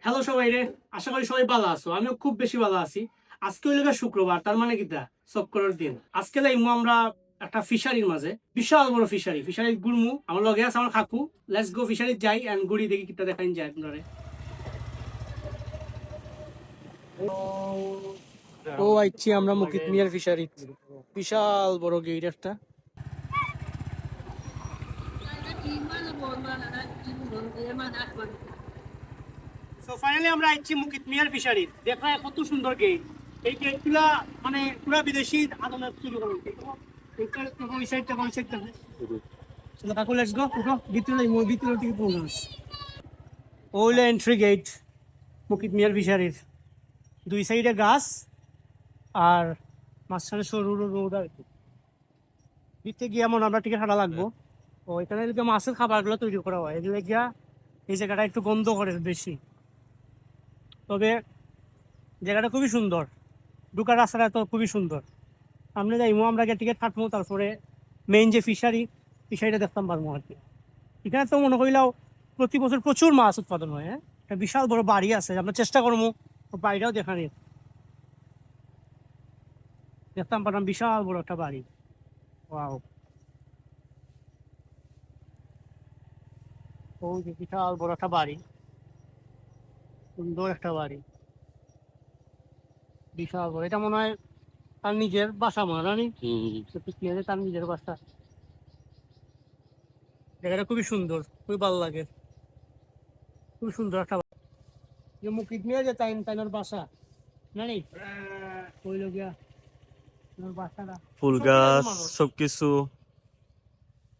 Hello সবাই রে, আশা করি সবাই ভালো আছো। আমিও খুব বেশি ভালো আছি। আজকে হইল গিয়ে শুক্রবার, তার মানে কিটা শুক্রবারের দিন। আজকে যাইমু আমরা একটা ফিশারির মাঝে, বিশাল বড় ফিশারি ঘুরমু। আমার লগে আছে আমার কাকু। লেটস গো ফিশারি যাই এন্ড ঘুরি দেখি কিটা দেখাইন যায় আপনারে। ও আইছি আমরা মুকিত মিয়ার ফিশারি, বিশাল বড় গেট একটা। সো ফাইনালি আমরা আইছি মুকিত মিয়ার ফিশারি। দেখা কত সুন্দর গেট। এই গেটগুলা মানে পুরা বিদেশি আদমে তৈরি করা হয়েছে। ওই সাইডটা কোন সাইডটা So কাকু লেটস গো উঠো ভিতরে ভিতরে থেকে পৌঁছাস। ওইল এন্ট্রি গেট মুকিত মিয়ার ফিশারির। দুই সাইডে গাছ আর মাঝখানে সরু রোড আর কি। ভিতরে গিয়ে এমন আমরা টিকিট হাঁটা লাগবো। ও এখানে এদিকে মাছের খাবারগুলো তৈরি করা হয়, এগুলো গিয়া এই জায়গাটা একটু গন্ধ করে বেশি। তবে জায়গাটা খুবই সুন্দর, ঢুকার রাস্তাটা তো খুবই সুন্দর। সামনে যাইমু আমরা গিয়ে টিকিট কাটবো, তারপরে মেইন যে ফিশারিটা দেখতাম পারবো আর কি। এখানে তো মনে করিলাও প্রতি বছর প্রচুর মাছ উৎপাদন হয়। হ্যাঁ, একটা বিশাল বড় বাড়ি আছে, আমরা চেষ্টা করবো বাড়িটাও দেখানি। দেখতাম পারলাম বিশাল বড় একটা বাড়ি। ওয়াও, ওই যে বিশাল বড় একটা বাড়ি, সুন্দর একটা বাড়ি, বিশাল বড়। এটা মনে হয় তার নিজের বাসা, মনে হয় তার নিজের বাসা। জায়গাটা খুবই সুন্দর, খুবই ভালো লাগে, খুব সুন্দর একটা যে মুকিত মিয়া যে তাইনার বাসা জানি ওই লোকিয়া বাসাটা ফুল সব জায়গায় তো গাছ মানুষ। সবকিছু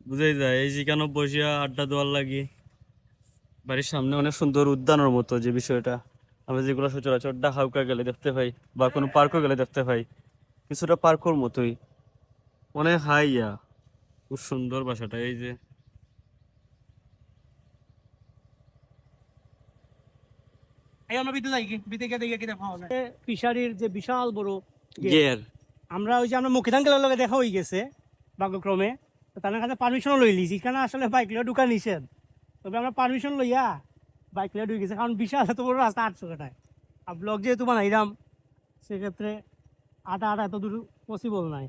বুঝাই যায়। এই যেখানে বসিয়া আড্ডা দেওয়ার লাগি বাড়ির সামনে অনেক সুন্দর উদ্যানের মতো যে বিষয়টা আমরা যেগুলো সচরাচর ঢাকা গেলে দেখতে পাই বা কোনো পার্কও গেলে দেখতে পাই, কিছুটা পার্কর মতোই অনেক হাইয়া। খুব সুন্দর বাসাটা। এই যে এই আমরা বিদ্যুৎ যাই কি বিদ্যুৎ গিয়ে দেখি কি দেখা হবে ফিশারির যে বিশাল বড় গেট। গের আমরা ওই যে আমরা মুখিদাঙ্কেলের লগে দেখা হয়ে গেছে ভাগ্যক্রমে। তো তার কাছে পারমিশনও লই লিছি, এখানে আসলে বাইক লিয়ে ঢুকা নিষেধ। তবে আমরা পারমিশন লইয়া বাইক লিয়ে ঢুকে গেছে, কারণ বিশাল এত বড় রাস্তা 800 কাটায়। আর ব্লগ যেহেতু বানাইলাম সেক্ষেত্রে আটা এত দূর পসিবল নাই।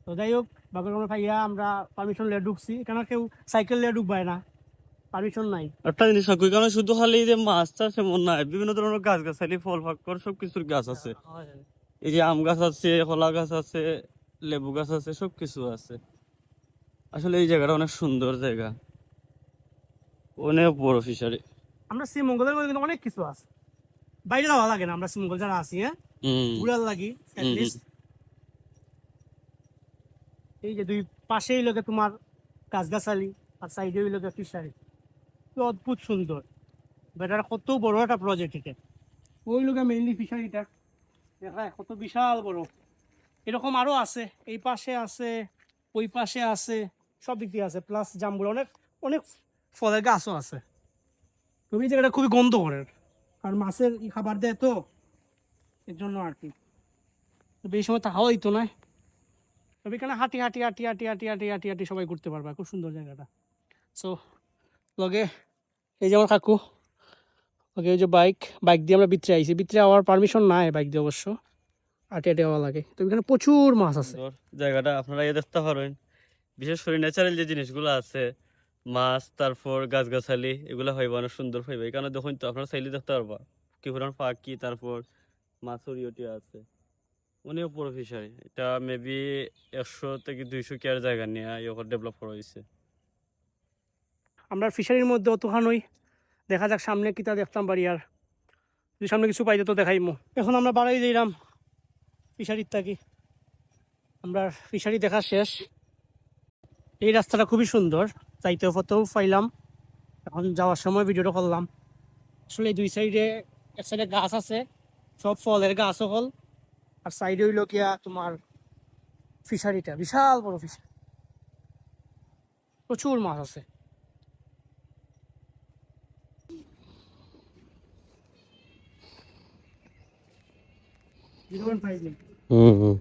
তো যাই হোক, ভাগ্যক্রমে পাইয়া আমরা পারমিশন লিয়ে ঢুকছি। এখানে কেউ সাইকেল লিয়ে ঢুকবায় না, পারমিশন নাই। একটা জিনিস না কারণ শুধু খালি যে মাছ চাষ এমন নয়, বিভিন্ন ধরনের গাছ গাছালি ফল ফাকর সবকিছুর গাছ আছে। এই যে আম গাছ আছে, কলা গাছ আছে, লেবু গাছ আছে, সবকিছু আছে। আসলে এই জায়গাটা অনেক সুন্দর জায়গা, অনেক বড় ফিশারি। আমরা শ্রীমঙ্গলের মধ্যে কিন্তু অনেক কিছু আছে, বাইরে যাওয়া লাগে না। আমরা শ্রীমঙ্গল যারা আছি, হ্যাঁ, হম ঘুরার লাগি অ্যাটলিস্ট। এই যে দুই পাশেই লোকে তোমার গাছগাছালি, আর সাইডে ওই লোকে ফিশারি, তো অদ্ভুত সুন্দর। বেটার কত বড় একটা প্রজেক্ট এটা। ওই লোকে মেইনলি ফিশারিটা দেখা কত বিশাল বড়। এরকম আরো আছে, এই পাশে আছে, ওই পাশে আছে, সব দিক দিয়ে আছে। প্লাস জাম্বুর অনেক অনেক ফলের গাছও আছে। তুমি জায়গাটা খুবই গন্ধ করে, আর মাছের খাবার দেয় তো, এর জন্য আর কি। তো বেশি সময় তাহাও হইতো না। তবে এখানে হাঁটি হাঁটি হাঁটি হাঁটি হাঁটি হাঁটি হাঁটি হাঁটি সবাই ঘুরতে পারবে, খুব সুন্দর জায়গাটা। সো লগে এই যে আমার কাকু, ওকে ওই যে বাইক বাইক দিয়ে আমরা ভিতরে আইছি। ভিতরে আওয়ার পারমিশন নাই বাইক দিয়ে অবশ্য, হাঁটি হাঁটি হওয়া লাগে। তো এখানে প্রচুর মাছ আছে। সুন্দর জায়গাটা আপনারা দেখতে পারেন। বিশেষ করে ন্যাচারাল যে জিনিসগুলো আছে, মাছ, তারপর গাছগাছালি, এগুলো হইবে অনেক সুন্দর হইবে। এই কারণে দেখুন তো আপনারা চাইলে দেখতে পারবা কি পুরান পাখি, তারপর মাছুর ইয়টি আছে। অনেক বড় ফিশারি এটা, মেবি 100 থেকে 200 কেয়ার জায়গা নিয়ে ডেভেলপ করা হয়েছে। আমরা ফিশারির মধ্যে অতখানই, দেখা যাক সামনে কিতা দেখতাম পারি। আর যদি সামনে কিছু পাইতে তো দেখাইমো। এখন আমরা বাড়াই যাইলাম ফিশারির থাকি। আমরা ফিশারি দেখা শেষ। এই রাস্তাটা খুবই সুন্দর, যাইতেও ফতেও পাইলাম। এখন যাওয়ার সময় ভিডিওটা করলাম। আসলে দুই সাইডে, এক সাইডে গাছ আছে, সব ফলের গাছও ফল। আর সাইডে হইল গিয়া তোমার ফিশারিটা, বিশাল বড় ফিশারি, প্রচুর মাছ আছে। হুম হুম